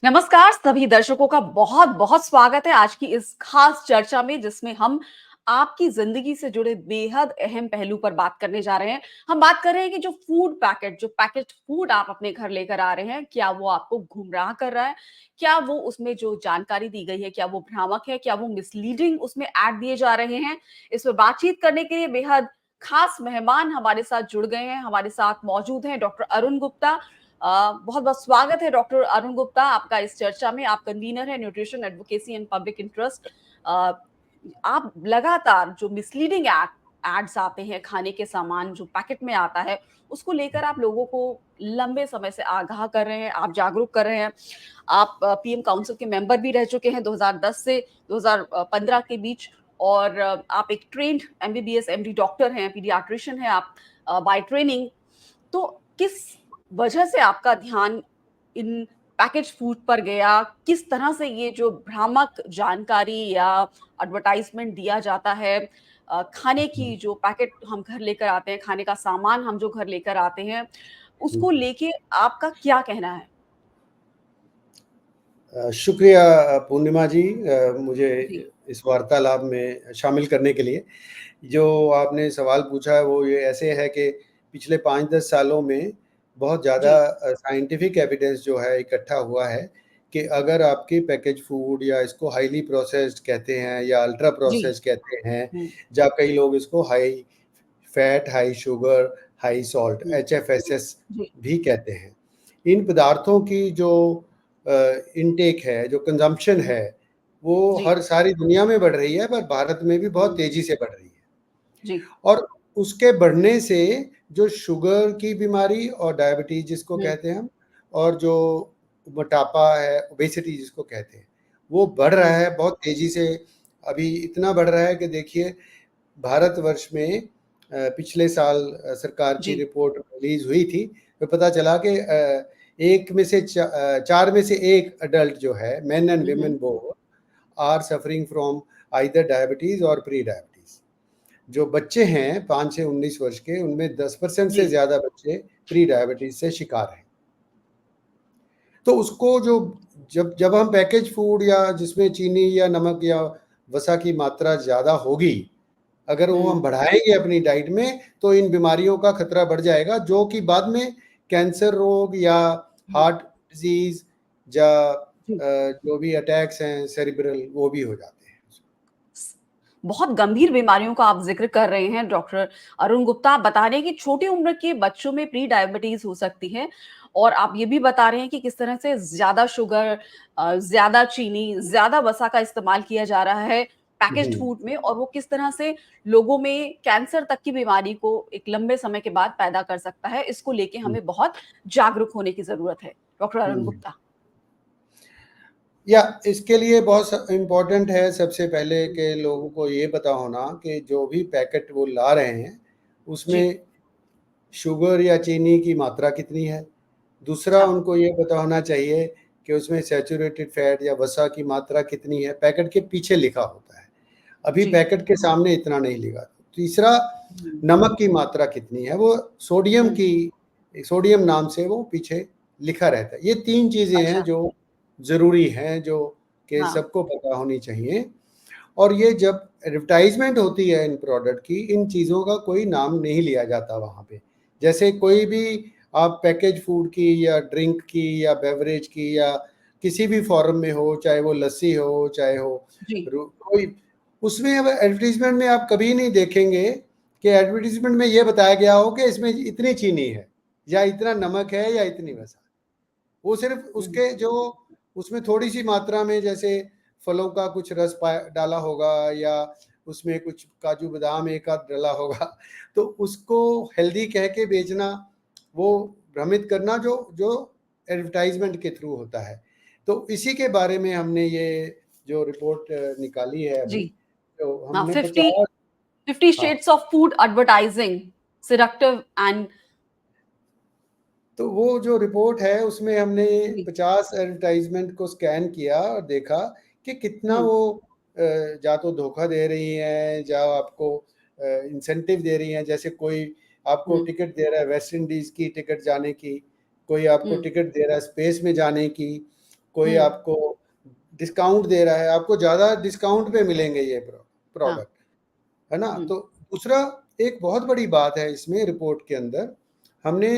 नमस्कार सभी दर्शकों का बहुत बहुत स्वागत है आज की इस खास चर्चा में जिसमें हम आपकी जिंदगी से जुड़े बेहद अहम पहलू पर बात करने जा रहे हैं। हम बात कर रहे हैं कि जो पैकेट फूड आप अपने घर लेकर आ रहे हैं, क्या वो आपको गुमराह कर रहा है? क्या वो उसमें जो जानकारी दी गई है, क्या वो भ्रामक है? क्या वो मिसलीडिंग उसमें ऐड दिए जा रहे हैं? इस पर बातचीत करने के लिए बेहद खास मेहमान हमारे साथ जुड़ गए हैं। हमारे साथ मौजूद हैं डॉक्टर अरुण गुप्ता। बहुत बहुत स्वागत है डॉक्टर अरुण गुप्ता आपका इस चर्चा में। आप कन्वीनर है nutrition advocacy and public interest. आप लगातार जो मिसलीडिंग एड्स आते हैं, खाने के सामान जो पैकेट में आता है उसको लेकर आप लोगों को लंबे समय से आगाह कर रहे हैं, आप जागरूक कर रहे हैं। आप पीएम काउंसिल के मेंबर भी रह चुके हैं 2010 से 2015 के बीच। और आप एक ट्रेन्ड एमबीबीएस एमडी डॉक्टर हैं, पीडियाट्रिशियन हैं आप बाय ट्रेनिंग। तो किस वजह से आपका ध्यान इन पैकेज फूड पर गया? किस तरह से ये जो भ्रामक जानकारी या एडवर्टाइजमेंट दिया जाता है, खाने की जो पैकेट हम घर लेकर आते हैं, खाने का सामान हम जो घर लेकर आते हैं, उसको लेके आपका क्या कहना है? शुक्रिया पूर्णिमा जी, मुझे जी, इस वार्तालाप में शामिल करने के लिए। जो आपने सवाल पूछा है वो ये ऐसे है कि पिछले 5-10 सालों में बहुत ज़्यादा जी, साइंटिफिक एविडेंस जो है इकट्ठा हुआ है कि अगर आपकी पैकेज फूड या इसको हाईली प्रोसेस्ड कहते हैं या अल्ट्रा जी। प्रोसेस्ड कहते हैं, हुँ, या कई लोग इसको high fat, high sugar, high salt हुँ, एचएफएसएस जी, भी कहते हैं। इन पदार्थों की जो इनटेक है, जो कंजम्पशन है, वो जी, हर सारी दुनिया में बढ़ रही है, पर भारत में भी बहुत हुँ, तेज़ी से बढ़ रही है। जी, और उसके बढ़ने से जो शुगर की बीमारी और डायबिटीज़ जिसको हुँ, कहते हैं हम, और जो मोटापा है, ओबेसिटी जिसको कहते हैं, वो बढ़ हुँ, रहा है बहुत तेज़ी से। अभी इतना बढ़ रहा है कि देखिए, भारतवर्ष में पिछले साल सरकार की जी, रिपोर्ट रिलीज़ हुई थी, तो पता चला कि 1 में से 4 में से 1 अडल्ट जो है, men and um, um, women both, are suffering from either diabetes और प्री डायबिटीज़। जो बच्चे हैं 5 से 19 वर्ष के, उनमें 10% से जी, ज़्यादा बच्चे प्री डायबिटीज़ से शिकार हैं। तो उसको जो जब जब हम पैकेज फूड या जिसमें चीनी या नमक या वसा की मात्रा ज़्यादा होगी, अगर वो हम हुँ, बढ़ाएँगे अपनी डाइट में, तो इन बीमारियों का खतरा बढ़ जाएगा, जो कि बाद में कैंसर रोग या हुँ, हार्ट डिज़ीज़ या जी। जो भी अटैक्स हैं सेरेब्रल, वो भी हो जाते हैं। बहुत गंभीर बीमारियों का आप ज़िक्र कर रहे हैं डॉक्टर अरुण गुप्ता। आप बता रहे हैं कि छोटी उम्र के बच्चों में प्री डायबिटीज़ हो सकती है और आप ये भी बता रहे हैं कि किस तरह से ज़्यादा शुगर, ज़्यादा चीनी, ज़्यादा वसा का इस्तेमाल किया जा रहा है पैकेज्ड हुँ, फूड में और वो किस तरह से लोगों में कैंसर तक की बीमारी को एक लंबे समय के बाद पैदा कर सकता है। इसको लेके हुँ, हमें बहुत जागरूक होने की ज़रूरत है। डॉक्टर अरुण हुँ। गुप्ता। या इसके लिए बहुत इम्पोर्टेंट है सबसे पहले हुँ, कि लोगों को ये पता होना कि जो भी पैकेट वो ला रहे हैं, जी, उसमें शुगर या चीनी की मात्रा कितनी है। दूसरा हाँ, उनको ये पता होना चाहिए कि उसमें सैचुरेटेड फैट या वसा की मात्रा कितनी है, पैकेट के पीछे लिखा होता है। अभी जी। पैकेट के सामने इतना नहीं लिखा। तीसरा, हुँ, नमक की मात्रा कितनी है, वो सोडियम हुँ, की सोडियम नाम से वो पीछे लिखा रहता है। ये 3 चीज़ें हैं अच्छा, जो ज़रूरी हैं, जो कि हाँ, सबको पता होनी चाहिए। और ये जब एडवर्टाइज़मेंट होती है इन प्रोडक्ट की, इन चीज़ों का कोई नाम नहीं लिया जाता वहाँ पे। जैसे कोई भी आप पैकेज फूड की या ड्रिंक की या बेवरेज की या किसी भी फ़ॉर्म में हो, चाहे वो लस्सी हो, चाहे हो जी। रो कोई, उसमें अब एडवर्टाइज़मेंट में आप कभी नहीं देखेंगे कि एडवर्टाइज़मेंट में ये बताया गया हो कि इसमें इतनी चीनी है या इतना नमक है या इतनी वसा। वो सिर्फ़ हुँ, उसके जो उसमें थोड़ी-सी मात्रा में जैसे फलों का कुछ रस डाला होगा या उसमें कुछ काजू बादाम एक आध डला होगा, तो उसको हेल्दी कह के बेचना, वो भ्रमित करना जो जो एडवर्टाइज़मेंट के थ्रू होता है। तो इसी के बारे में हमने ये जो रिपोर्ट निकाली है जी। अभी, तो हाँ, हमने 50 50। 50 हाँ। Shades of food advertising seductive and तो वो जो रिपोर्ट है उसमें हमने जी, 50 एडवर्टाइजमेंट को स्कैन किया और देखा कि कितना हुँ, वो या तो धोखा दे रही हैं या आपको इंसेंटिव दे रही हैं। जैसे कोई आपको हुँ, टिकट दे रहा है वेस्ट इंडीज़ की टिकट जाने की, कोई आपको हुँ, टिकट दे रहा है स्पेस में जाने की, कोई हम्म। आपको डिस्काउंट दे रहा है, आपको ज़्यादा डिस्काउंट पे मिलेंगे ये हाँ। प्रोडक्ट, है ना? हम्म। तो दूसरा एक बहुत बड़ी बात है इसमें रिपोर्ट के अंदर, हमने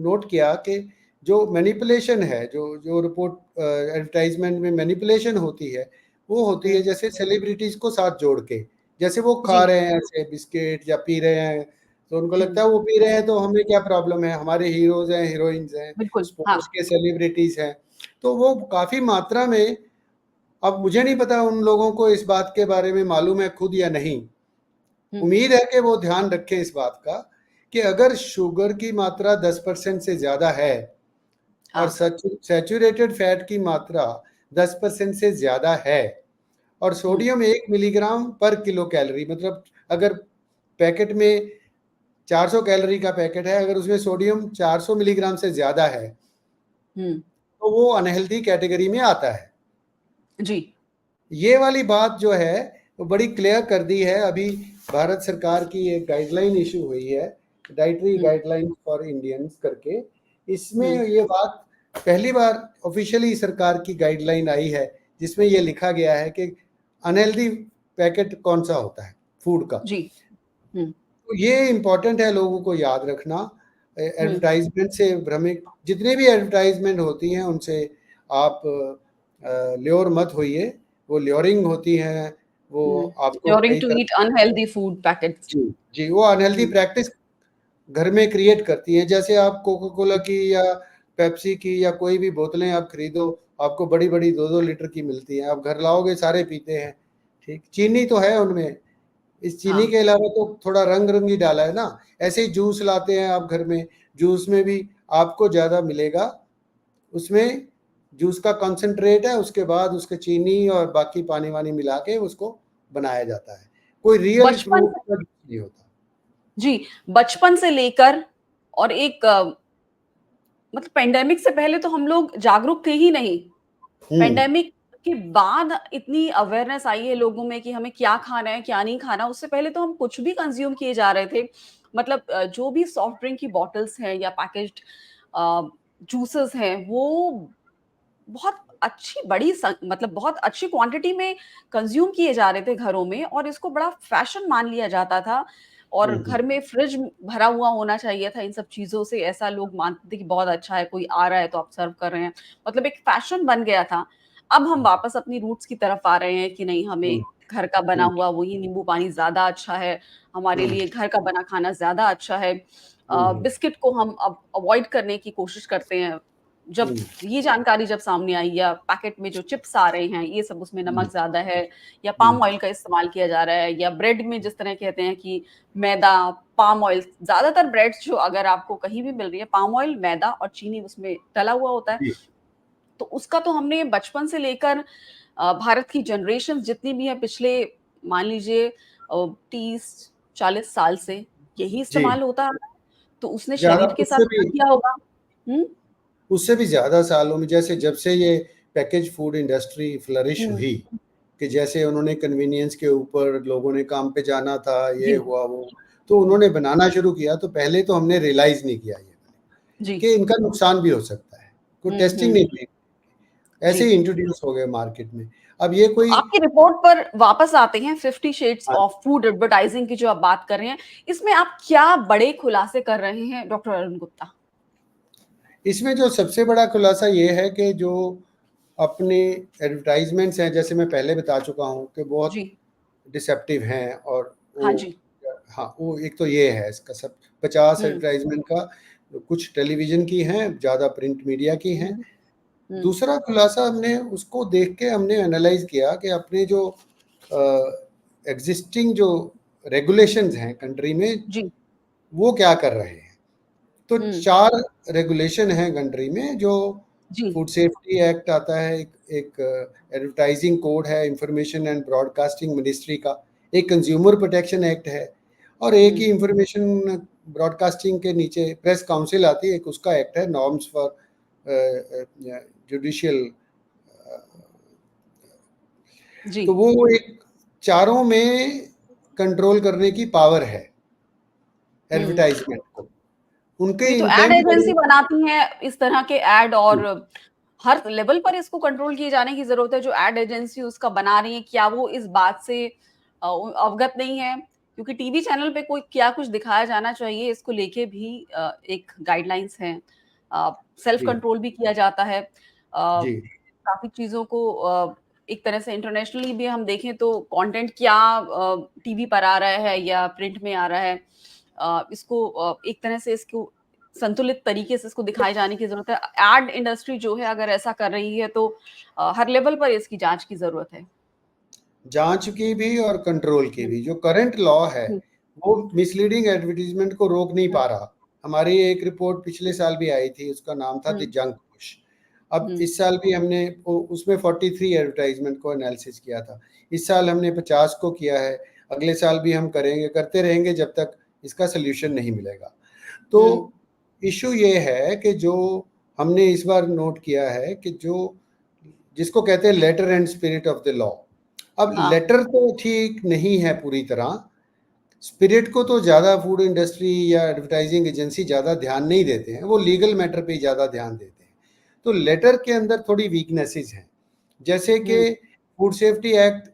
नोट किया कि जो मैनिपुलेशन है, जो जो रिपोर्ट एडवर्टाइजमेंट में मैनिपुलेशन होती है, वो होती है हम्म। जैसे सेलिब्रिटीज़ को साथ जोड़ के। जैसे वो खा जी। रहे हैं ऐसे बिस्किट या पी रहे हैं, तो उनको लगता हम्म। है वो पी रहे हैं तो हमें क्या प्रॉब्लम है, हमारे हीरोज़ हैं, हीरोइन्स हैं, बिल्कुल। हाँ। स्पोर्ट्स के सेलिब्रिटीज़ हैं। तो वो काफ़ी मात्रा में, अब मुझे नहीं पता उन लोगों को इस बात के बारे में मालूम है खुद या नहीं। हम्म। उम्मीद है कि वो ध्यान रखें इस बात का कि अगर शुगर की मात्रा 10% से ज़्यादा है और हाँ। सैचुरेटेड फैट की मात्रा 10% से ज़्यादा है और हम्म। सोडियम 1 मिलीग्राम पर किलो कैलोरी, मतलब अगर पैकेट में 400 कैलोरी का पैकेट है, अगर उसमें सोडियम 400 मिलीग्राम से ज़्यादा है, हम्म। तो वो अनहेल्दी कैटेगरी में आता है। जी। ये वाली बात जो है वो बड़ी क्लियर कर दी है। अभी भारत सरकार की एक गाइडलाइन इशू हुई है, dietary hmm. Guideline for Indians करके। इसमें हम्म। ये बात पहली बार ऑफिशियली सरकार की गाइडलाइन आई है, जिसमें ये लिखा गया है कि अनहेल्दी पैकेट कौन सा होता है फूड का। जी। हम्म। तो ये इम्पोर्टेंट है लोगों को याद रखना। हम्म। एडवर्टाइजमेंट से भ्रमित, जितनी भी एडवर्टाइजमेंट होती हैं उनसे आप ल्योर मत होइए। वो ल्योरिंग होती हैं, वो आपको ड्यूरिंग कई टू तरह, ईट अनहेल्दी फूड पैकेट्स। जी, जी, वो अनहेल्दी हम्म। प्रैक्टिस घर में क्रिएट करती हैं। जैसे आप कोका कोला की या पेप्सी की या कोई भी बोतलें आप खरीदो, आपको बड़ी-बड़ी 2-2 लीटर की मिलती हैं। आप घर लाओगे सारे पीते हैं, ठीक? चीनी तो है उनमें, इस चीनी हाँ। के अलावा तो थोड़ा रंग-रंग ही डाला है ना। ऐसे ही जूस लाते हैं आप घर में, जूस में भी आपको ज़्यादा मिलेगा। उसमें जूस का कॉन्सन्ट्रेट है, उसके बाद उसके चीनी और बाकी पानी-वानी मिला के उसको बनाया जाता है। कोई रियल बचपन फ्रूट का जूस नहीं होता। जी, बचपन से लेकर और एक मतलब पैंडेमिक से पहले तो हम लोग जागरूक थे ही नहीं। हुँ, पैंडेमिक के बाद इतनी अवेयरनेस आई है लोगों में कि हमें क्या खाना है, क्या नहीं खाना। उससे पहले तो हम कुछ भी कंज़्यूम किए जा रहे थे। मतलब जो भी सॉफ्ट ड्रिंक की बॉटल्स हैं या पैकेज्ड जूसेस हैं, वो बहुत अच्छी बड़ी मतलब बहुत अच्छी क्वांटिटी में कंज्यूम किए जा रहे थे घरों में और इसको बड़ा फैशन मान लिया जाता था और हुँ, हुँ, घर में फ्रिज भरा हुआ होना चाहिए था इन सब चीजों से ऐसा लोग मानते थे कि बहुत अच्छा है कोई आ रहा है तो आप सर्व कर रहे हैं मतलब एक फैशन बन गया था। अब हम वापस अपनी रूट्स की तरफ आ रहे हैं कि नहीं हमें हुँ, घर का बना हुँ, हुआ वही नींबू पानी ज्यादा अच्छा है, हमारे हुँ, लिए घर का बना खाना ज्यादा अच्छा है। हुँ, बिस्किट को हम अब अवॉइड करने की कोशिश करते हैं। जब हुँ, ये जानकारी जब सामने आई या पैकेट में जो चिप्स आ रहे हैं, ये सब उसमें हुँ, नमक ज़्यादा है या हुँ, पाम ऑयल का इस्तेमाल किया जा रहा है या ब्रेड में जिस तरह कहते हैं कि मैदा, पाम ऑयल ज़्यादातर ब्रेड्स जो अगर आपको कहीं भी मिल रही है, पाम ऑयल, मैदा और चीनी उसमें डला हुआ होता है। जी, तो उसका तो हमने बचपन से लेकर भारत की जनरेशंस जितनी भी हैं पिछले मान लीजिए 30-40 साल से यही जी, इस्तेमाल होता आ रहा है। तो उसने ज़्यादा शरीर के साथ क्या किया होगा? हुँ? उससे भी ज़्यादा सालों में, जैसे जब से ये पैकेज फूड इंडस्ट्री फ्लरिश हुँ। हुई, कि जैसे उन्होंने कन्वीनियंस के ऊपर, लोगों ने काम पे जाना था, ये जी। हुआ वो, तो उन्होंने बनाना शुरू किया, तो पहले तो हमने रियलाइज़ नहीं किया ये जी। कि इनका नुकसान भी हो सकता है। कोई हुँ, टेस्टिंग हुँ। नहीं हुई, जी। ऐसे ही इंट्रोड्यूस हो गए मार्केट में। अब ये तो कोई, आपकी रिपोर्ट पर वापस आते हैं 50 शेड्स हाँ, ऑफ फूड एडवर्टाइजिंग की जो आप बात कर रहे हैं। इसमें आप क्या बड़े खुलासे कर रहे हैं डॉक्टर अरुण गुप्ता? इसमें जो सबसे बड़ा खुलासा ये है कि जो अपने एडवर्टाइज़मेंट्स हैं, जैसे मैं पहले बता चुका हूँ कि बहुत जी। डिसेप्टिव हैं, और हाँ वो, जी। हाँ, वो एक तो ये है इसका सब 50 हुँ। एडवर्टाइज़मेंट का, कुछ टेलीविज़न की हैं, ज़्यादा प्रिंट मीडिया की हैं। हुँ, हुँ। दूसरा खुलासा हमने उसको देख के हमने एनालाइज़ किया कि अपने जो एग्ज़िस्टिंग जो रेगुलेशंस हैं कंट्री में, जी। वो क्या कर रहे हैं। तो हुँ। 4 रेगुलेशन हैं कंट्री में, जो जी। फूड सेफ्टी एक्ट आता है, एक एडवर्टाइजिंग कोड है, इंफॉर्मेशन एंड ब्रॉडकास्टिंग मिनिस्ट्री का, एक कंज्यूमर प्रोटेक्शन एक्ट है, और एक हुँ। ही इंफॉर्मेशन ब्रॉडकास्टिंग के नीचे प्रेस काउंसिल आती है, एक उसका एक्ट है, नॉर्म्स फॉर जुडिशियल। जी। तो वो एक, चारों में कंट्रोल करने की पावर है हुँ। एडवर्टाइजमेंट को। तो उनके ये तो एड इंटेंट बड़े, एजेंसी बनाती हैं इस तरह के एड और हर लेवल पर इसको कंट्रोल किए जाने की ज़रूरत है, जो एड एजेंसी उसका बना रही है, क्या वो इस बात से अवगत नहीं है? क्योंकि टीवी चैनल पे कोई क्या कुछ दिखाया जाना चाहिए, इसको लेके भी एक गाइडलाइंस हैं। सेल्फ जी, कंट्रोल भी किया जाता है। जी। काफ़ी चीज़ों को एक तरह से इंटरनेशनली भी हम देखें तो कंटेंट क्या टीवी पर आ रहा है या प्रिंट में आ रहा है, इसको एक तरह से इसको संतुलित तरीके से इसको दिखाए जाने की ज़रूरत है। एड इंडस्ट्री जो है अगर ऐसा कर रही है तो हर लेवल पर इसकी जाँच की ज़रूरत है। जाँच की भी और कंट्रोल की हुँ, भी। जो करंट लॉ है, हुँ, वो मिसलीडिंग एडवर्टाइज़मेंट को रोक नहीं हुँ, पा रहा। हमारी एक रिपोर्ट पिछले साल भी आई थी, उसका नाम था हुँ, द जंक पुश। अब हुँ, इस साल भी हमने उसमें 43 एडवर्टाइज़मेंट को एनालिसिस किया था। इस साल हमने 50 को किया है, अगले साल भी हम करेंगे, करते रहेंगे जब तक इसका सॉल्यूशन नहीं मिलेगा। तो हुँ, इश्यू ये है कि जो हमने इस बार नोट किया है कि जो जिसको कहते हैं letter and spirit of the law. अब हाँ, लेटर तो ठीक नहीं है पूरी तरह, स्पिरिट को तो ज़्यादा फूड इंडस्ट्री या एडवर्टाइजिंग एजेंसी ज़्यादा ध्यान नहीं देते हैं, वो लीगल मैटर पे ही ज़्यादा ध्यान देते हैं। तो लेटर के अंदर थोड़ी वीकनेसेस हैं, जैसे कि हुँ, फूड सेफ्टी एक्ट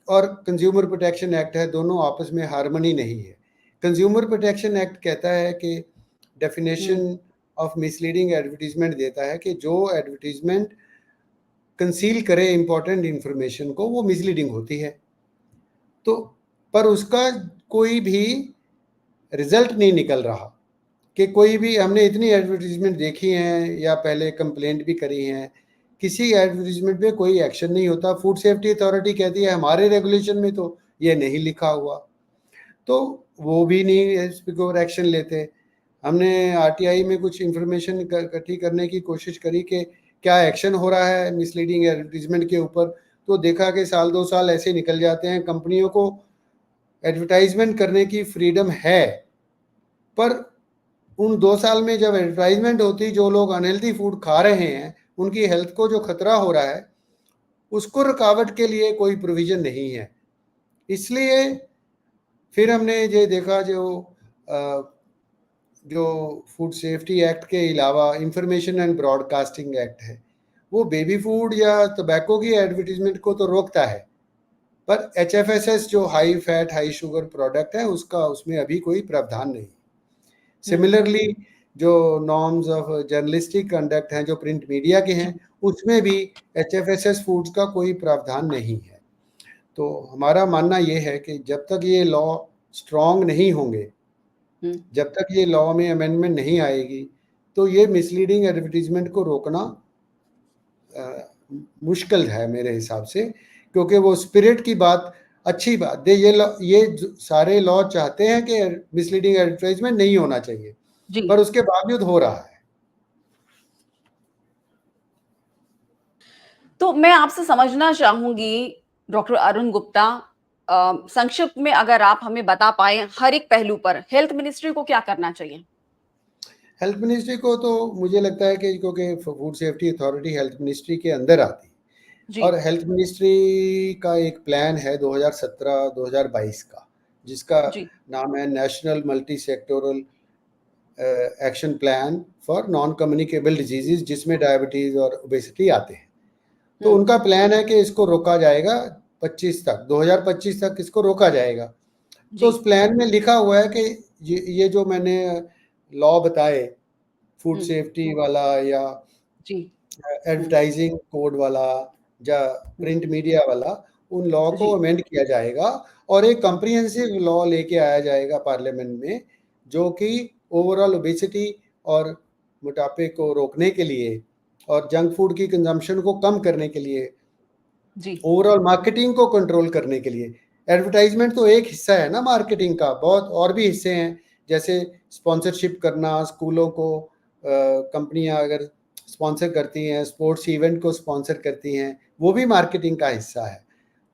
और कंज्यूमर प्रोटेक्शन एक्ट है, दोनों आपस में हार्मनी नहीं है। कंज्यूमर प्रोटेक्शन एक्ट कहता है कि हुँ, डेफिनेशन ऑफ मिसलीडिंग एडवर्टीजमेंट देता है कि जो एडवर्टीजमेंट कंसील करे इंपॉर्टेंट इंफॉर्मेशन को, वो मिसलीडिंग होती है। तो पर उसका कोई भी रिजल्ट नहीं निकल रहा कि कोई भी, हमने इतनी एडवर्टीजमेंट देखी हैं या पहले कंप्लेंट भी करी हैं, किसी एडवर्टीजमेंट पे कोई एक्शन नहीं होता। फूड सेफ्टी अथॉरिटी कहती है हमारे रेगुलेशन में तो ये नहीं लिखा हुआ, तो वो भी नहीं इस पे कोई एक्शन लेते। हमने आरटीआई में कुछ इंफॉर्मेशन इकट्ठी करने की कोशिश करी कि क्या एक्शन हो रहा है मिसलीडिंग एडवर्टीजमेंट के ऊपर, तो देखा कि साल 2 साल ऐसे निकल जाते हैं। कंपनियों को एडवर्टाइजमेंट करने की फ्रीडम है, पर उन 2 साल में जब एडवर्टाइजमेंट होती, जो लोग अनहेल्दी फूड खा रहे हैं उनकी हेल्थ को जो खतरा हो रहा है, उसको रुकावट के लिए कोई प्रोविजन नहीं है। इसलिए फिर हमने ये देखा जो फूड सेफ्टी एक्ट के अलावा इंफॉर्मेशन एंड ब्रॉडकास्टिंग एक्ट है, वो बेबी फूड या टबैको की एडवर्टीजमेंट को तो रोकता है, पर एचएफएसएस जो high fat high sugar product है उसका, उसमें अभी कोई प्रावधान नहीं। हुँ, सिमिलरली जो नॉर्म्स ऑफ जर्नलिस्टिक कंडक्ट हैं जो प्रिंट मीडिया के हैं, जी, उसमें भी एचएफएसएस फूड्स का कोई प्रावधान नहीं है। तो हमारा मानना ये है कि जब तक ये लॉ स्ट्रॉन्ग नहीं होंगे, हुँ, जब तक ये लॉ में अमेंडमेंट नहीं आएगी, तो ये मिसलीडिंग एडवर्टीजमेंट को रोकना अ, मुश्किल है मेरे हिसाब से, क्योंकि वो स्पिरिट की बात, अच्छी बात है, ये सारे लॉ चाहते हैं कि मिसलीडिंग एडवर्टाइजमेंट नहीं होना चाहिए, जी। पर उसके बावजूद हो रहा है। तो मैं आपसे समझना चाहूँगी डॉक्टर अरुण गुप्ता, संक्षिप्त में अगर आप हमें बता पाएँ हर एक पहलू पर हेल्थ मिनिस्ट्री को क्या करना चाहिए? हेल्थ मिनिस्ट्री को तो मुझे लगता है कि क्योंकि food safety authority health ministry के अंदर आती है, जी, और हेल्थ मिनिस्ट्री का एक प्लान है 2017-2022 का, जिसका जी, नाम है national multi sectoral action plan for non communicable diseases, जिसमें डायबिटीज़ और ओबेसिटी आते हैं। तो हुँ, उनका प्लान है कि इसको रोका जाएगा 25 तक, 2025 तक इसको रोका जाएगा। तो जी, उस प्लान में लिखा हुआ है कि ये जो मैंने लॉ बताए, फूड हुँ, सेफ्टी वाला या जी, हुँ, एडवर्टाइजिंग कोड वाला या हुँ, प्रिंट मीडिया वाला, उन लॉ को जी, अमेंड किया जाएगा और एक हुँ, कॉम्प्रिहेंसिव लॉ लेके आया जाएगा पार्लियामेंट में, जो कि ओवरऑल ओबेसिटी और मोटापे को रोकने के लिए और जंक फूड की कंजम्पशन को कम करने के लिए, जी, ओवरऑल मार्केटिंग को कंट्रोल करने के लिए। एडवर्टाइजमेंट तो एक हिस्सा है ना मार्केटिंग का, बहुत और भी हिस्से हैं, जैसे स्पॉन्सरशिप करना, स्कूलों को कंपनियां अगर स्पॉन्सर करती हैं, स्पोर्ट्स इवेंट को स्पॉन्सर करती हैं, वो भी मार्केटिंग का हिस्सा है।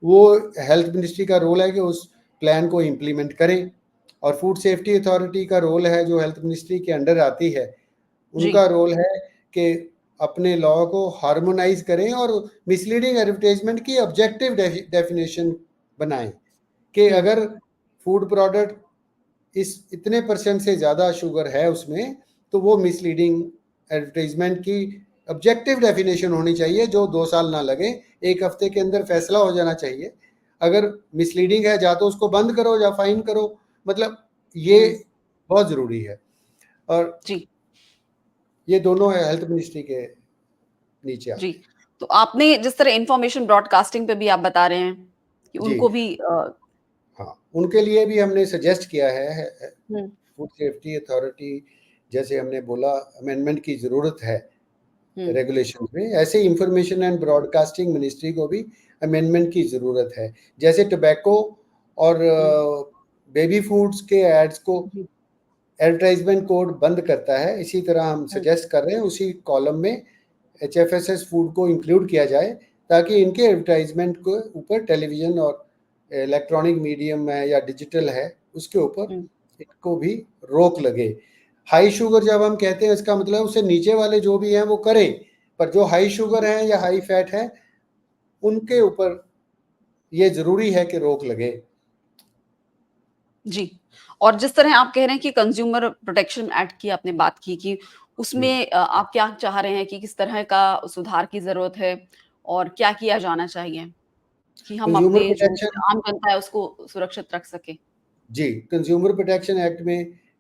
वो हेल्थ मिनिस्ट्री का रोल है कि उस प्लान को इम्प्लीमेंट करें, और फूड सेफ्टी अथॉरिटी का रोल है जो हेल्थ मिनिस्ट्री के अंडर आती है, जी, उनका रोल है कि अपने लॉ को हार्मोनाइज करें और मिसलीडिंग एडवर्टाइजमेंट की ऑब्जेक्टिव डेफिनेशन बनाएं कि हुँ, अगर फूड प्रोडक्ट इस इतने परसेंट से ज़्यादा शुगर है उसमें, तो वो मिसलीडिंग एडवर्टाइजमेंट की ऑब्जेक्टिव डेफिनेशन होनी चाहिए जो 2 साल ना लगे, 1 हफ्ते के अंदर फैसला हो जाना चाहिए। अगर मिसलीडिंग है, या तो उसको बंद करो या फाइन करो, मतलब ये हुँ, बहुत ज़रूरी है। और जी, ये दोनों हेल्थ मिनिस्ट्री के नीचे जी। आते हैं। तो आपने जिस तरह इन्फॉर्मेशन ब्रॉडकास्टिंग पे भी आप बता रहे हैं कि जी, उनको भी हाँ, उनके लिए भी हमने सजेस्ट किया है हुँ, फूड सेफ्टी अथॉरिटी, जैसे हमने बोला अमेंडमेंट की ज़रूरत है हुँ, रेगुलेशन में, ऐसे इंफॉर्मेशन एंड ब्रॉडकास्टिंग मिनिस्ट्री को भी अमेंडमेंट की ज़रूरत है। जैसे टोबैको और हुँ, बेबी फूड्स के एड्स को जी, एडवर्टाइजमेंट कोड बंद करता है, इसी तरह हम हुँ, सजेस्ट कर रहे हैं उसी कॉलम में एचएफएसएस फूड को इंक्लूड किया जाए, ताकि इनके एडवर्टाइजमेंट के ऊपर टेलीविज़न और इलेक्ट्रॉनिक मीडियम है या डिजिटल है, उसके ऊपर हुँ, इनको भी रोक लगे। हाई शुगर जब हम कहते हैं, इसका मतलब उससे नीचे वाले जो भी हैं वो करें, पर जो हाई शुगर हैं या हाई फैट हैं, उनके ऊपर ये ज़रूरी है कि रोक लगे। जी। और जिस तरह आप कह रहे हैं कि कंज़्यूमर प्रोटेक्शन एक्ट की आपने बात की कि जी, उसमें आप क्या चाह रहे हैं कि किस तरह का सुधार की ज़रूरत है और क्या किया जाना चाहिए कि हम कंज्यूमर अपने जो प्रोटेक्शन आम जनता है उसको सुरक्षित रख सकें? जी, कंज्यूमर प्रोटेक्शन एक्ट में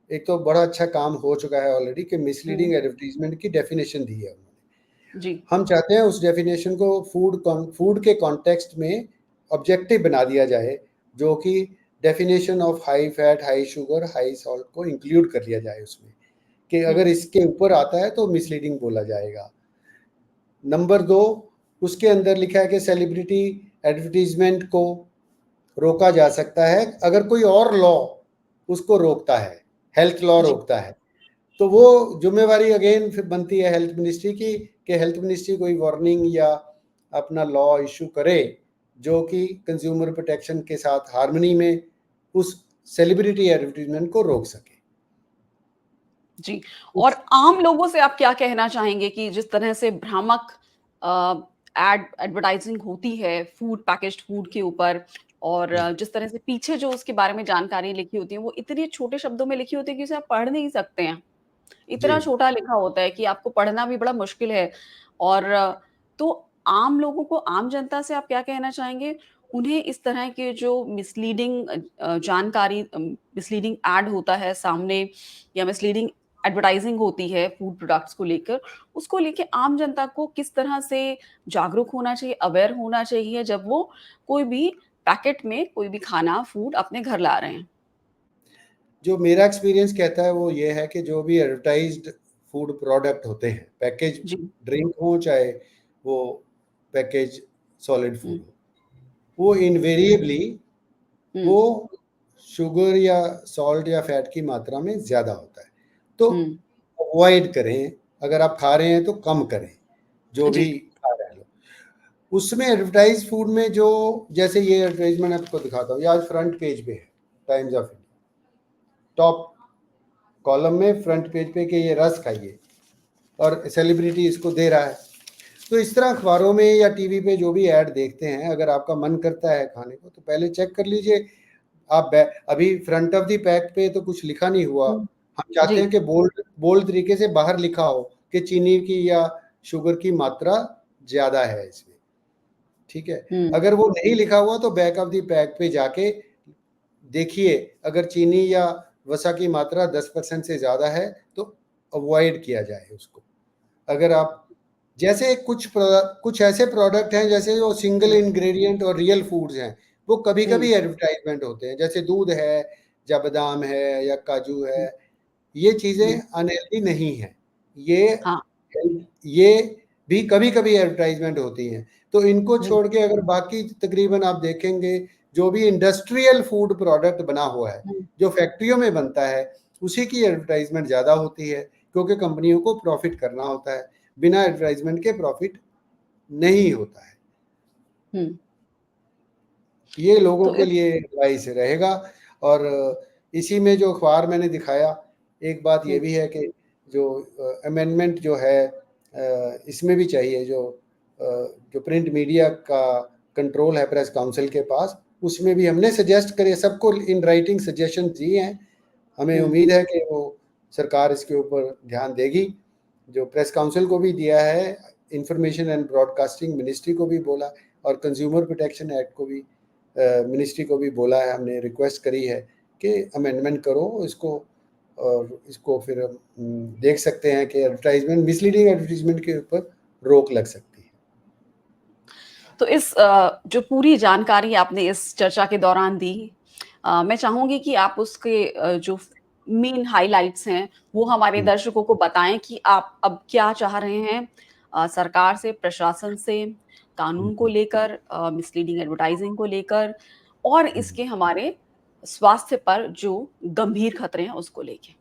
एक तो बड़ा अच्छा काम हो चुका है ऑलरेडी कि हुँ, मिसलीडिंग एडवर्टाइज़मेंट की डेफिनिशन दी है उन्होंने। जी। हम चाहते हैं उस डेफिनेशन को फूड के कॉन्टेक्स्ट में ऑब्जेक्टिव बना दिया जाए, जो कि definition of high fat, high sugar, high salt को इंक्लूड कर लिया जाए उसमें, कि अगर हुँ, इसके ऊपर आता है तो मिसलीडिंग बोला जाएगा। नंबर 2, उसके अंदर लिखा है कि सेलिब्रिटी एडवर्टाइज़मेंट को रोका जा सकता है अगर कोई और लॉ उसको रोकता है, हेल्थ लॉ जी, रोकता है। तो वो ज़िम्मेवारी अगेन फिर बनती है हेल्थ मिनिस्ट्री की, कि हेल्थ मिनिस्ट्री कोई वार्निंग या अपना लॉ इश्यू करे, जो कि कंज्यूमर प्रोटेक्शन के साथ हार्मनी में उस सेलिब्रिटी एडवर्टाइज़मेंट को रोक सके। जी। और उस आम लोगों से आप क्या कहना चाहेंगे कि जिस तरह से भ्रामक एडवर्टाइज़िंग होती है फूड पैकेज्ड फूड के ऊपर और जी, जिस तरह से पीछे जो उसके बारे में जानकारी लिखी होती है, वो इतने छोटे शब्दों में लिखी होती है कि उसे आप पढ़ नहीं सकते हैं। जी। इतना छोटा लिखा होता है कि आपको पढ़ना भी बड़ा मुश्किल है और तो आम लोगों को आम जनता से आप क्या कहना चाहेंगे? उन्हें इस तरह के जो मिसलीडिंग जानकारी मिसलीडिंग एड होता है सामने या मिसलीडिंग एडवर्टाइजिंग होती है फूड प्रोडक्ट्स को लेकर, उसको लेके आम जनता को किस तरह से जागरूक होना चाहिए, अवेयर होना चाहिए जब वो कोई भी पैकेट में कोई भी खाना, फूड अपने घर ला रहे हैं? जो मेरा एक्सपीरियंस कहता है वो ये है कि जो भी एडवर्टाइज्ड फूड प्रोडक्ट होते हैं, पैकेज जी। ड्रिंक हो चाहे वो पैकेज सॉलिड फूड हुँ, हो, वो इनवेरिएबली हुँ, वो शुगर या सॉल्ट या फैट की मात्रा में ज़्यादा होता है। तो हुँ। अवॉइड करें, अगर आप खा रहे हैं तो कम करें, जो जी। भी खा रहे हैं लोग। उसमें एडवर्टाइज़ फूड में जो, जैसे ये एडवर्टाइज़मेंट आपको दिखाता हूँ, ये आज फ्रंट पेज पे है, times of India, top column में फ्रंट पेज पे कि ये रस खाइए और सेलिब्रिटी इसको दे रहा है। तो इस तरह अखबारों में या टीवी पे जो भी ऐड देखते हैं, अगर आपका मन करता है खाने को तो पहले चेक कर लीजिए। आप अभी फ्रंट ऑफ द पैक पे तो कुछ लिखा नहीं हुआ। हुँ। हम चाहते जी। हैं कि बोल्ड बोल्ड तरीके से बाहर लिखा हो कि चीनी की या शुगर की मात्रा ज़्यादा है इसमें, ठीक है। हुँ, अगर वो नहीं लिखा हुआ तो बैक ऑफ द पैक पे जाके देखिए, अगर चीनी या वसा की मात्रा 10% से ज़्यादा है तो अवॉइड किया जाए उसको। अगर आप, जैसे कुछ ऐसे प्रोडक्ट हैं जैसे जो सिंगल हुँ, इंग्रेडिएंट और रियल फूड्स हैं, वो हुँ, कभी-कभी एडवर्टाइज़मेंट होते हैं, जैसे दूध है या बादाम है या काजू है, हुँ, ये चीज़ें हुँ। अनहेल्दी नहीं हैं। ये हाँ। ये भी कभी-कभी एडवर्टाइज़मेंट होती हैं। तो इनको हुँ, छोड़ के अगर बाकी तकरीबन आप देखेंगे, जो भी इंडस्ट्रियल फूड प्रोडक्ट बना हुआ है, हुँ, जो फैक्ट्रियों में बनता है, उसी की एडवर्टाइज़मेंट ज़्यादा होती है, क्योंकि कंपनियों को प्रॉफ़िट करना होता है। बिना एडवर्टाइज़मेंट के प्रॉफ़िट नहीं होता है। हुँ। ये लोगों तो के इस लिए एडवाइस रहेगा। और इसी में जो अख़बार मैंने दिखाया, एक बात ये हुँ, भी है कि जो अमेंडमेंट जो है इसमें भी चाहिए, जो प्रिंट मीडिया का कंट्रोल है प्रेस काउंसिल के पास, उसमें भी हमने सजेस्ट करे, सबको इन राइटिंग सजेशन दिए हैं। हमें हुँ, उम्मीद है कि वो सरकार इसके ऊपर ध्यान देगी जो प्रेस काउंसिल को भी दिया है, इंफॉर्मेशन एंड ब्रॉडकास्टिंग मिनिस्ट्री को भी बोला, और कंज्यूमर प्रोटेक्शन एक्ट को भी मिनिस्ट्री को भी बोला है, हमने रिक्वेस्ट करी है कि अमेंडमेंट करो इसको, और इसको फिर देख सकते हैं कि एडवर्टाइजमेंट, मिसलीडिंग एडवर्टाइजमेंट के ऊपर रोक लग सकती है। तो इस जो पूरी जानकारी आपने इस चर्चा के दौरान दी, मैं चाहूँगी कि आप उसके जो मेन हाइलाइट्स हैं, वो हमारे दर्शकों को बताएँ कि आप अब क्या चाह रहे हैं सरकार से, प्रशासन से, कानून को लेकर, मिसलीडिंग एडवर्टाइजिंग को लेकर और इसके हमारे स्वास्थ्य पर जो गंभीर खतरे हैं, उसको लेके?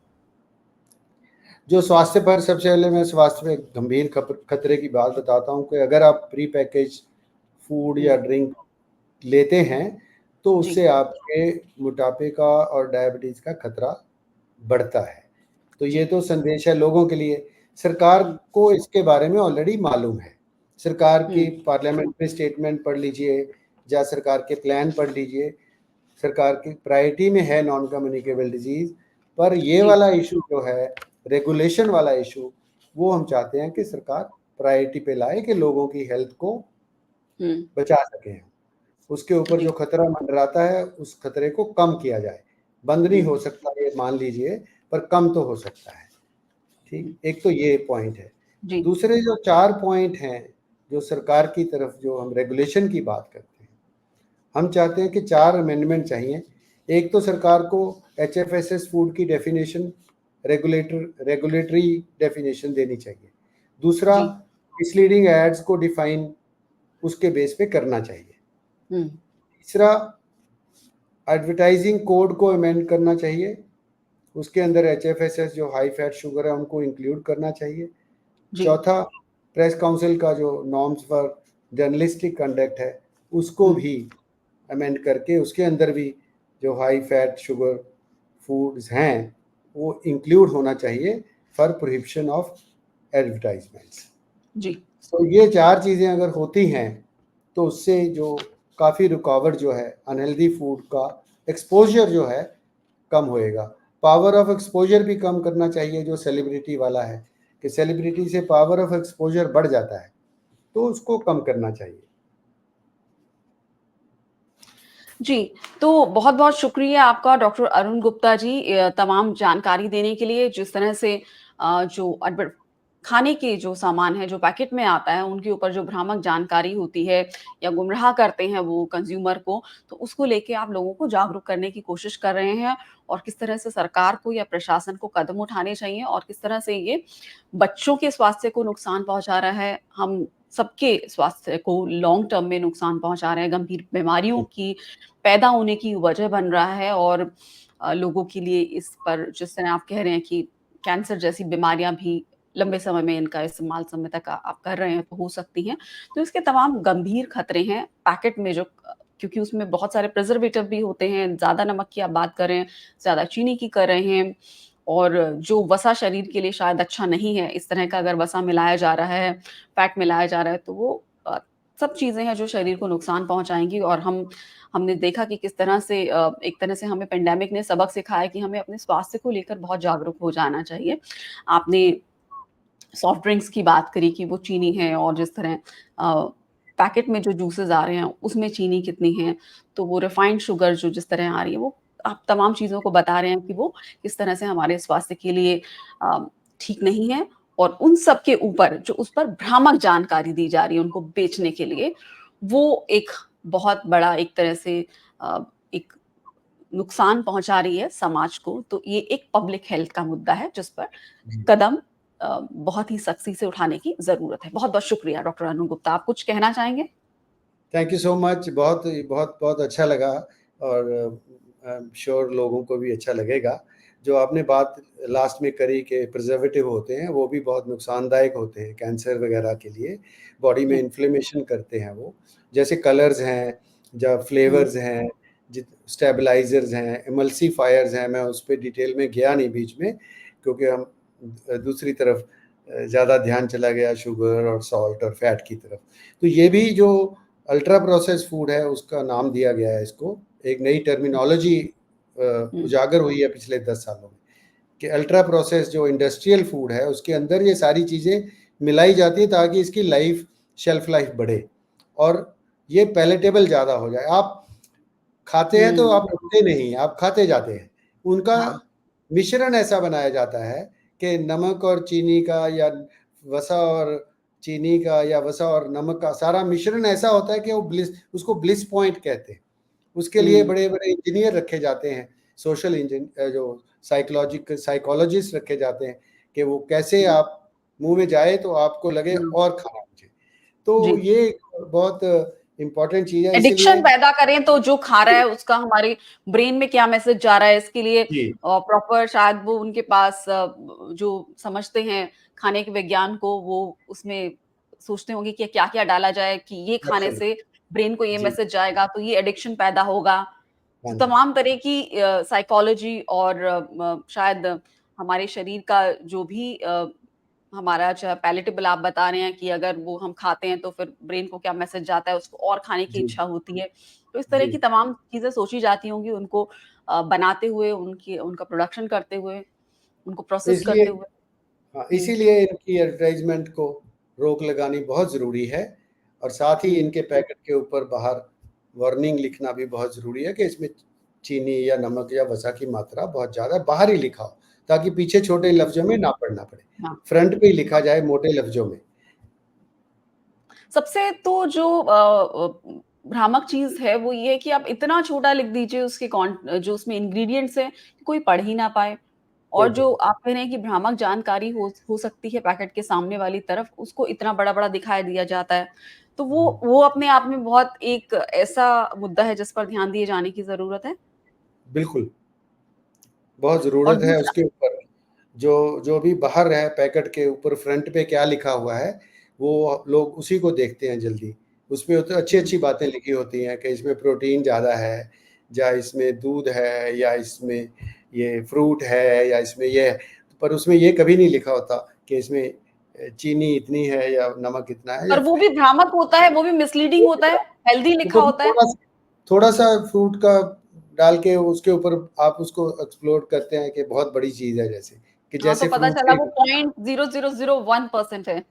जो स्वास्थ्य पर, सबसे पहले मैं स्वास्थ्य में गंभीर खतरे की बात बताता हूँ कि अगर आप प्री पैकेज फूड या ड्रिंक लेते हैं तो जी। उससे आपके मोटापे का और डायबिटीज़ का खतरा बढ़ता है। तो ये जी। तो संदेश है लोगों के लिए। सरकार हुँ। को इसके बारे में ऑलरेडी मालूम है। सरकार की हुँ। पार्लियामेंट में स्टेटमेंट पढ़ लीजिए या सरकार के प्लान पढ़ लीजिए। सरकार की प्रायोरिटी में है नॉन कम्युनिकेबल डिजीज़, पर ये जी। वाला इश्यू जो है, रेगुलेशन वाला इश्यू, वो हम चाहते हैं कि सरकार प्रायोरिटी पे लाए कि लोगों की हेल्थ को हुँ। बचा सकें। उसके ऊपर जी। जो खतरा मंडराता है, उस खतरे को कम किया जाए। बंद नहीं हो हुँ। सकता ये मान लीजिए, पर कम तो हो सकता है। ठीक, हुँ। एक तो ये पॉइंट है। जी। दूसरे जो 4 पॉइंट हैं, जो सरकार की तरफ जो हम रेगुलेशन की बात करते हैं, हम चाहते हैं कि 4 अमेंडमेंट चाहिए। एक तो सरकार को एचएफएसएस फूड की डेफिनेशन, रेगुलेटरी डेफिनेशन देनी चाहिए। दूसरा, जी। मिसलीडिंग एड्स को डिफाइन उसके बेस पे करना चाहिए। हुँ। तीसरा, एडवर्टाइजिंग कोड को अमेंड करना चाहिए। उसके अंदर एचएफएसएस जो हाई फैट शुगर है उनको इंक्लूड करना चाहिए। जी। चौथा, प्रेस काउंसिल का जो नॉर्म्स फॉर जर्नलिस्टिक कंडक्ट है उसको हुँ। भी अमेंड करके उसके अंदर भी जो हाई फैट शुगर फूड्स हैं वो इंक्लूड होना चाहिए फॉर प्रोहिबिशन ऑफ एडवर्टाइजमेंट्स। जी। तो ये 4 चीज़ें अगर होती हैं तो उससे जो काफ़ी रुकावट जो है अनहेल्दी फूड का एक्सपोज़र जो है कम होएगा। पावर ऑफ एक्सपोज़र भी कम करना चाहिए जो सेलिब्रिटी वाला है, कि सेलिब्रिटी से पावर ऑफ एक्सपोज़र बढ़ जाता है, तो उसको कम करना चाहिए। जी, तो बहुत-बहुत शुक्रिया आपका डॉक्टर अरुण गुप्ता जी तमाम जानकारी देने के लिए। जिस तरह से जो खाने के जो सामान है, जो पैकेट में आता है, उनके ऊपर जो भ्रामक जानकारी होती है या गुमराह करते हैं वो कंज़्यूमर को, तो उसको लेके आप लोगों को जागरूक करने की कोशिश कर रहे हैं और किस तरह से सरकार को या प्रशासन को कदम उठाने चाहिए और किस तरह से ये बच्चों के स्वास्थ्य को नुकसान पहुँचा रहा है, हम सबके स्वास्थ्य को लॉन्ग टर्म में नुकसान पहुँचा रहा है, गंभीर बीमारियों की पैदा होने की वजह बन रहा है और लोगों के लिए इस पर जिस तरह आप कह रहे हैं कि कैंसर जैसी बीमारियाँ भी लंबे समय में इनका इस्तेमाल समय तक आप कर रहे हैं तो हो सकती हैं। तो इसके तमाम गंभीर खतरे हैं पैकेट में जो क्योंकि उसमें बहुत सारे प्रिज़र्वेटिव भी होते हैं, ज़्यादा नमक की आप बात कर रहे हैं, ज़्यादा चीनी की कर रहे हैं और जो वसा शरीर के लिए शायद अच्छा नहीं है, इस तरह का अगर वसा मिलाया जा रहा है, फैट मिलाया जा रहा है तो वो सब चीज़ें हैं जो शरीर को नुकसान पहुँचाएँगी और हमने देखा कि किस तरह से एक तरह से हमें पैंडेमिक ने सबक सिखाया कि हमें अपने स्वास्थ्य को लेकर बहुत जागरूक हो जाना चाहिए। आपने सॉफ्ट ड्रिंक्स की बात करी कि वो चीनी है और जिस तरह पैकेट में जो जूसेज़ आ रहे हैं, उसमें चीनी कितनी है, तो वो रिफाइंड शुगर जो जिस तरह आ रही है, वो आप तमाम चीज़ों को बता रहे हैं कि वो किस तरह से हमारे स्वास्थ्य के लिए अ, ठीक नहीं है और उन सब के ऊपर जो उस पर भ्रामक जानकारी दी जा रही है उनको बेचने के लिए, वो एक बहुत बड़ा एक तरह से एक नुकसान पहुँचा रही है समाज को। तो ये एक पब्लिक हेल्थ का मुद्दा है जिस पर कदम बहुत ही सख्ती से उठाने की ज़रूरत है। बहुत-बहुत शुक्रिया डॉक्टर अनु गुप्ता। आप कुछ कहना चाहेंगे? Thank you so much. बहुत अच्छा लगा, और आई एम श्योर लोगों को भी अच्छा लगेगा। जो आपने बात लास्ट में करी कि प्रिजर्वेटिव होते हैं, वो भी बहुत नुकसानदायक होते हैं कैंसर वगैरह के लिए, बॉडी में हुँ। इन्फ्लेमेशन करते हैं वो। जैसे कलर्स हैं, या हुँ। फ्लेवर्स हैं, जित स्टेबलाइज़र्स हैं, एमल्सिफायर्स हैं, मैं उस पे डिटेल में गया नहीं बीच में, क्योंकि हम दूसरी तरफ ज़्यादा ध्यान चला गया शुगर और सॉल्ट और फैट की तरफ। तो ये भी जो अल्ट्रा प्रोसेस्ड फूड है उसका नाम दिया गया है इसको। एक नई टर्मिनोलॉजी हुँ। उजागर हुई है पिछले 10 सालों में। कि अल्ट्रा प्रोसेस जो इंडस्ट्रियल फूड है उसके अंदर ये सारी चीज़ें मिलाई जाती है ताकि इसकी लाइफ शेल्फ लाइफ बढ़े और ये पैलेटेबल ज़्यादा हो जाए। आप खाते हैं तो आप रुकते नहीं, आप खाते जाते हैं। उनका हाँ। मिश्रण ऐसा बनाया जाता है कि नमक और चीनी का या वसा और चीनी का या वसा और नमक का सारा मिश्रण ऐसा होता है कि वो उसको ब्लिस पॉइंट कहते हैं। उसके लिए बड़े-बड़े इंजीनियर रखे जाते हैं, सोशल जो साइकोलॉजिस्ट रखे जाते हैं कि वो कैसे आप मुँह में जाए तो आपको लगे और खाना मुझे। तो जी। ये बहुत इम्पोर्टेंट चीज़ है एडिक्शन इसीलिए पैदा करें तो जो खा रहा है उसका हमारे ब्रेन में क्या मैसेज जा रहा है इसके लिए जी, प्रॉपर शायद वो उनके पास जो समझते हैं खाने के विज्ञान को वो उसमें सोचते होंगे कि क्या-क्या डाला जाए कि ये खाने एब्सोल्यूट से ब्रेन को ये जी, मैसेज जाएगा तो ये एडिक्शन पैदा होगा। हाँ तो जी, तमाम तरह की साइकोलॉजी और शायद हमारे शरीर का जो भी हमारा चाहे पैलेटेबल आप बता रहे हैं कि अगर वो हम खाते हैं तो फिर ब्रेन को क्या मैसेज जाता है, उसको और खाने की जी, इच्छा होती है। तो इस तरह जी। की तमाम चीज़ें सोची जाती होंगी उनको बनाते हुए, उनका प्रोडक्शन करते हुए, उनको प्रोसेस इसलिए करते हुए। हाँ, हुँ, इसीलिए इनकी एडवर्टाइज़मेंट को रोक लगानी बहुत ज़रूरी है और साथ ही हुँ। इनके पैकेट के ऊपर बाहर वार्निंग लिखना भी बहुत ज़रूरी है कि इसमें चीनी या नमक या वसा की मात्रा बहुत ज़्यादा है, बाहर ही लिखा हो, ताकि पीछे छोटे लफ्ज़ों में ना पढ़ना पड़े। हाँ। फ्रंट पे ही लिखा जाए मोटे लफ्ज़ों में। सबसे तो जो भ्रामक चीज़ है वो ये है कि आप इतना छोटा लिख दीजिए उसके जो उसमें इंग्रीडिएंट्स हैं, कोई पढ़ ही ना पाए। कोई और पढ़ जो आप कह रहे हैं कि भ्रामक जानकारी हो सकती है पैकेट के सामने वाली तरफ, उसको इतना बड़ा-बड़ा दिखाई दिया जाता है। तो हुँ, वो अपने आप में बहुत एक ऐसा मुद्दा है जिस पर ध्यान दिए जाने की ज़रूरत है। बिल्कुल, बहुत और ज़रूरत है दूसरा उसके ऊपर। जो जो भी बाहर है पैकेट के ऊपर फ्रंट पे क्या लिखा हुआ है, वो लोग उसी को देखते हैं जल्दी। उसमें तो हुँ, अच्छी-अच्छी बातें लिखी होती हैं कि इसमें प्रोटीन ज़्यादा है, या इसमें दूध है, या इसमें ये फ्रूट है, या इसमें ये है। पर उसमें ये कभी नहीं लिखा होता कि इसमें चीनी इतनी है या नमक इतना है या और वो भी भ्रामक होता है, वो भी मिसलीडिंग होता है, हेल्दी वो लिखा कभी होता है। थोड़ा-सा फ्रूट का डाल के उसके ऊपर आप उसको एक्सप्लोर करते हैं कि बहुत बड़ी चीज़ है जैसे, कि हाँ, तो जैसे पता फ्रूट चला से वो 0.0001% है।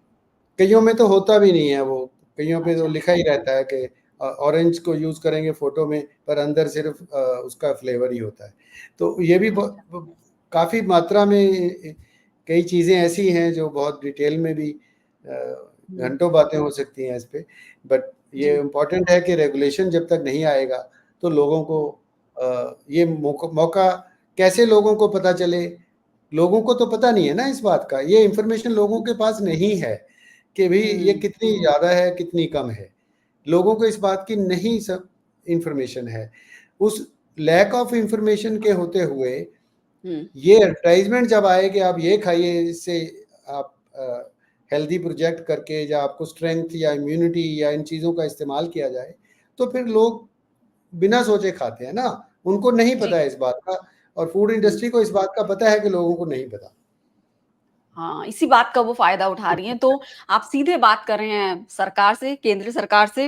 कइयों में तो होता भी नहीं है वो, कइयों पे तो अच्छा, लिखा ही रहता है कि ऑरेंज को यूज़ करेंगे फ़ोटो में, पर अंदर सिर्फ़ उसका फ्लेवर ही होता है। तो ये भी ब अच्छा। ब काफ़ी मात्रा में कई चीज़ें ऐसी हैं जो बहुत डिटेल में भी हुँ, घंटों बातें हो सकती हैं इस पे। बट ये जी, इम्पोर्टेंट है कि रेगुलेशन जब तक नहीं आएगा, तो लोगों को ये मौका कैसे लोगों को पता चले? लोगों को तो पता नहीं है ना इस बात का, ये इन्फॉर्मेशन लोगों के पास नहीं है। कि भई ये हुँ, कितनी ज़्यादा है, कितनी कम है। लोगों को इस बात की नहीं सब इन्फॉर्मेशन है। उस लैक ऑफ इन्फॉर्मेशन के होते हुए, हुँ। ये एडवर्टाइज़मेंट जब आए कि आप ये खाइए, इससे आप हेल्दी प्रोजेक्ट करके या आपको स्ट्रेंथ या इम्यूनिटी या इन चीज़ों का इस्तेमाल किया जाए, तो फिर लोग बिना सोचे खाते हैं ना। उनको नहीं जी, पता है इस बात का और फूड हुँ। इंडस्ट्री को इस बात का पता है कि लोगों को नहीं पता। हाँ, इसी बात का वो फ़ायदा उठा रही हैं। तो आप सीधे बात कर रहे हैं सरकार से, केंद्र सरकार से,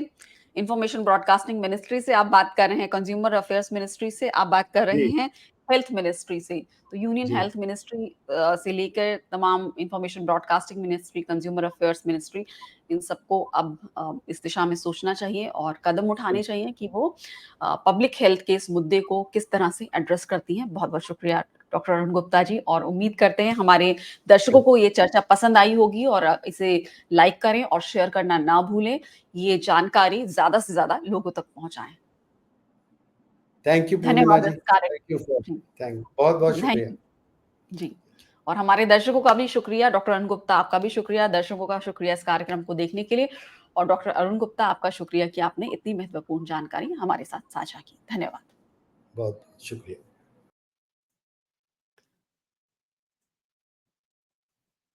इन्फॉर्मेशन ब्रॉडकास्टिंग मिनिस्ट्री से आप बात कर रहे हैं, कंज्यूमर अफेयर्स मिनिस्ट्री से आप बात कर रहे जी, हैं, हेल्थ मिनिस्ट्री से। तो यूनियन जी, हेल्थ मिनिस्ट्री से लेकर तमाम information broadcasting ministry, consumer affairs ministry, इन सबको अब इस दिशा में सोचना चाहिए और कदम उठाने चाहिए कि वो पब्लिक हेल्थ के इस मुद्दे को किस तरह से एड्रेस करती हैं। बहुत-बहुत शुक्रिया डॉक्टर अरुण गुप्ता जी और उम्मीद करते हैं हमारे दर्शकों को ये चर्चा पसंद आई होगी और इसे लाइक करें और शेयर करना ना भूलें। ये जानकारी ज़्यादा से ज़्यादा लोगों तक पहुँचाएँ। थैंक यू पूर्णिमा धन्यवाद जी। इस कार्य थैंक यू फॉर जी, बहुत-बहुत थैंक शुक्रिया। यू। जी, और हमारे दर्शकों का भी शुक्रिया, डॉक्टर अरुण गुप्ता आपका भी शुक्रिया, दर्शकों का शुक्रिया इस कार्यक्रम को देखने के लिए और डॉक्टर अरुण गुप्ता आपका शुक्रिया कि आपने इतनी महत्वपूर्ण जानकारी हमारे साथ साझा की। धन्यवाद। बहुत शुक्रिया।